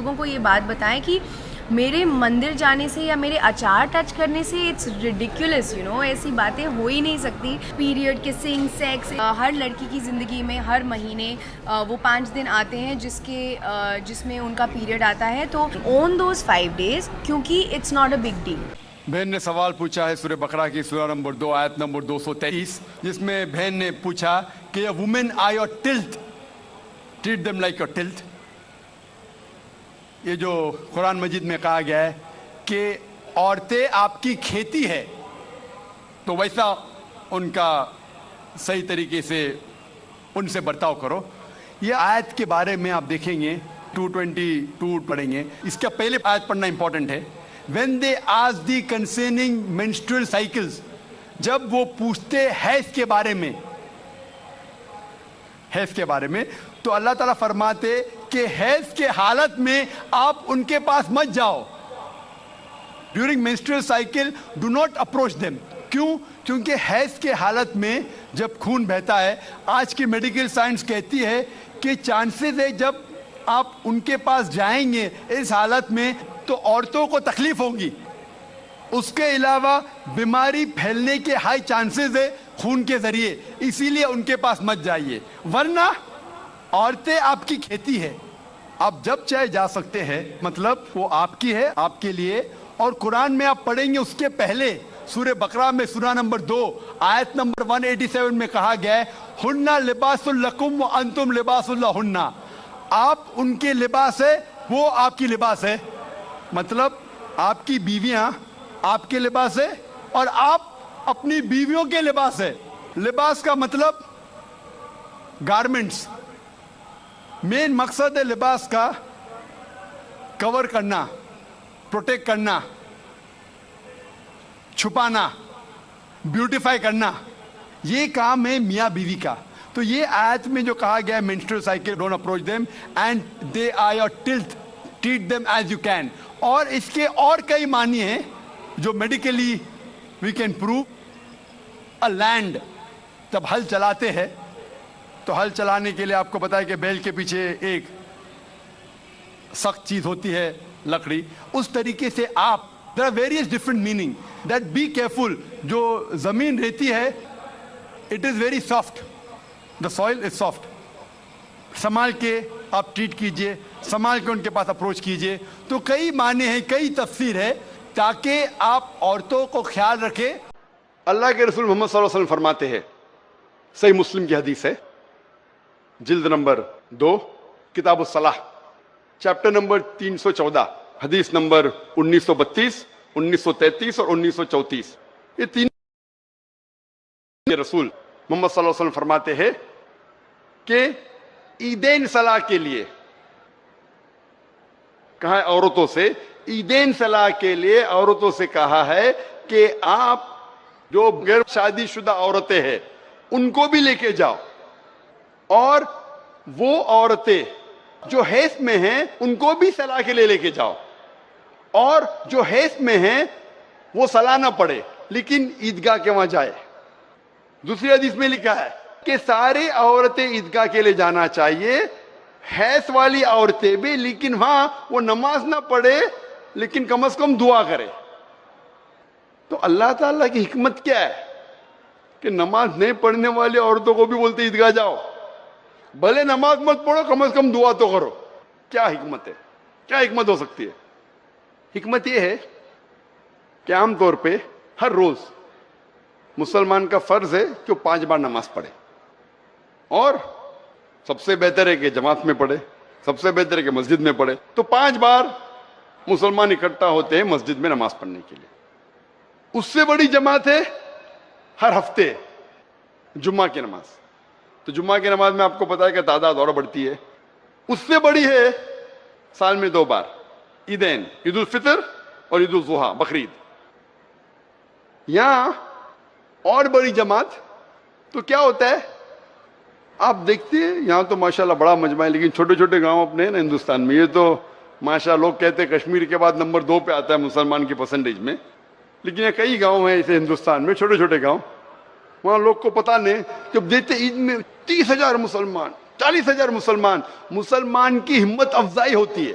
لوگوں کو یہ بات بتائیں کہ میرے مندر جانے سے یا میرے اچار ٹچ کرنے سے اٹس ریڈیکولس، ایسی باتیں ہو ہی نہیں سکتی. پیریڈ، کسنگ، سیکس، ہر لڑکی کی زندگی میں ہر مہینے وہ 5 دن آتے ہیں جس میں ان کا پیریڈ آتا ہے. تو اون دوز 5 days کیونکہ it's not a big deal. بہن نے سوال پوچھا ہے سورہ بقرہ کی سورہ نمبر 2 آیت نمبر 223، جس میں بہن نے پوچھا کہ women are your tilth, treat them like your tilth. یہ جو قرآن مجید میں کہا گیا ہے کہ عورتیں آپ کی کھیتی ہے، تو ویسا ان کا صحیح طریقے سے ان سے برتاؤ کرو. یہ آیت کے بارے میں آپ دیکھیں گے 222 پڑھیں گے. اس کا پہلے آیت پڑھنا امپورٹنٹ ہے. when they ask the concerning menstrual cycles، جب وہ پوچھتے حیض کے بارے میں، تو اللہ تعالیٰ فرماتے کہ حیض کے حالت میں آپ ان کے پاس مت جاؤ. During menstrual cycle do not approach them. کیوں؟ کیونکہ حیض کے حالت میں جب خون بہتا ہے، آج کی میڈیکل سائنس کہتی ہے کہ چانسز ہے جب آپ ان کے پاس جائیں گے اس حالت میں تو عورتوں کو تکلیف ہوگی. اس کے علاوہ بیماری پھیلنے کے ہائی چانسز ہے خون کے ذریعے، اسی لیے ان کے پاس مت جائیے. ورنہ عورتیں آپ کی کھیتی ہے، آپ جب چاہے جا سکتے ہیں، مطلب وہ آپ کی ہے، آپ کے لیے. اور قرآن میں آپ پڑھیں گے اس کے پہلے سورہ بقرہ میں سورہ نمبر 2 آیت نمبر 187 میں کہا گیا ہے ہن لباس لکم وانتم لباس لہن. آپ ان کے لباس ہے، وہ آپ کی لباس ہے. مطلب آپ کی بیویاں آپ کے لباس ہے اور آپ اپنی بیویوں کے لباس ہے. لباس کا مطلب گارمنٹس. مین مقصد ہے لباس کا کور کرنا، پروٹیکٹ کرنا، چھپانا، بیوٹیفائی کرنا. یہ کام ہے میاں بیوی کا. تو یہ آیت میں جو کہا گیا ہے menstrual cycle don't approach them and they are your tilth, treat them as you can. اور اس کے اور کئی معنی ہیں جو medically we can prove. a land، جب ہل چلاتے ہیں تو ہل چلانے کے لیے آپ کو پتا ہے کہ بیل کے پیچھے ایک سخت چیز ہوتی ہے، لکڑی. اس طریقے سے آپ there are various different meaning that be careful. جو زمین رہتی ہے it is very soft, the soil is soft. سنبھال کے آپ ٹریٹ کیجئے، سنبھال کے ان کے پاس اپروچ کیجئے. تو کئی معنی ہیں، کئی تفسیر ہے تاکہ آپ عورتوں کو خیال رکھیں. اللہ کے رسول محمد صلی اللہ علیہ وسلم فرماتے ہیں، صحیح مسلم کی حدیث ہے، جلد نمبر 2 کتاب الصلاح، چیپٹر نمبر 314، حدیث نمبر 1932، 1933 اور 1934. یہ تین رسول محمد صلی اللہ علیہ وسلم فرماتے ہیں کہ عیدین صلاح کے لیے کہا ہے عورتوں سے، عیدین صلاح کے لیے عورتوں سے کہا ہے کہ آپ جو غیر شادی شدہ عورتیں ہیں ان کو بھی لے کے جاؤ، اور وہ عورتیں جو حیض میں ہیں ان کو بھی صلاح کے لیے لے کے جاؤ، اور جو حیض میں ہیں وہ صلاح نہ پڑے لیکن عیدگاہ کے وہاں جائے. دوسری حدیث میں لکھا ہے کہ سارے عورتیں عیدگاہ کے لیے جانا چاہیے، حیض والی عورتیں بھی، لیکن وہاں وہ نماز نہ پڑھے لیکن کم از کم دعا کرے. تو اللہ تعالیٰ کی حکمت کیا ہے کہ نماز نہیں پڑھنے والی عورتوں کو بھی بولتے عیدگاہ جاؤ، بھلے نماز مت پڑھو کم از کم دعا تو کرو. کیا حکمت ہے؟ کیا حکمت ہو سکتی ہے؟ حکمت یہ ہے کہ عام طور پہ ہر روز مسلمان کا فرض ہے کہ وہ 5 بار نماز پڑھے، اور سب سے بہتر ہے کہ جماعت میں پڑھے، سب سے بہتر ہے کہ مسجد میں پڑھے. تو 5 بار مسلمان اکٹھا ہوتے ہیں مسجد میں نماز پڑھنے کے لیے. اس سے بڑی جماعت ہے ہر ہفتے جمعہ کی نماز. تو جمعہ کی نماز میں آپ کو پتا ہے کہ تعداد اور بڑھتی ہے. اس سے بڑی ہے سال میں 2 بار عیدین، عید الفطر اور عید الاضحیٰ، بقرعید. یہاں اور بڑی جماعت تو کیا ہوتا ہے آپ دیکھتے ہیں، یہاں تو ماشاءاللہ بڑا مجمع ہے، لیکن چھوٹے چھوٹے گاؤں اپنے ہیں نا ہندوستان میں، یہ تو ماشاءاللہ لوگ کہتے ہیں کشمیر کے بعد نمبر 2 پہ آتا ہے مسلمان کی پرسنٹیج میں، لیکن یہ کئی گاؤں ہیں اسے ہندوستان میں، چھوٹے چھوٹے گاؤں، وہاں لوگ کو پتہ نہیں. جب دیکھتے عید میں 30,000 مسلمان، 40,000 مسلمان کی ہمت افزائی ہوتی ہے.